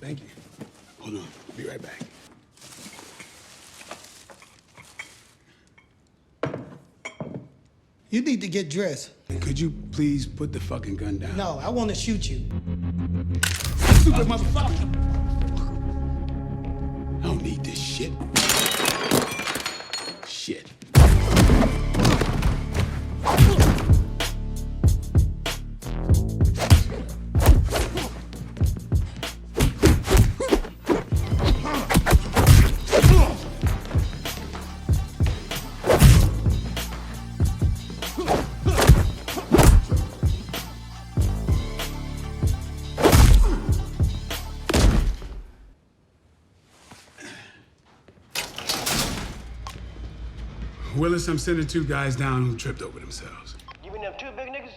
Thank you. Hold on. I'll be right back. You need to get dressed. Could you please put the fucking gun down? No, I want to shoot you. Stupid motherfucker! I don't need this shit. Shit. Willis, I'm sending 2 guys down who tripped over themselves. You mean them 2 big niggas?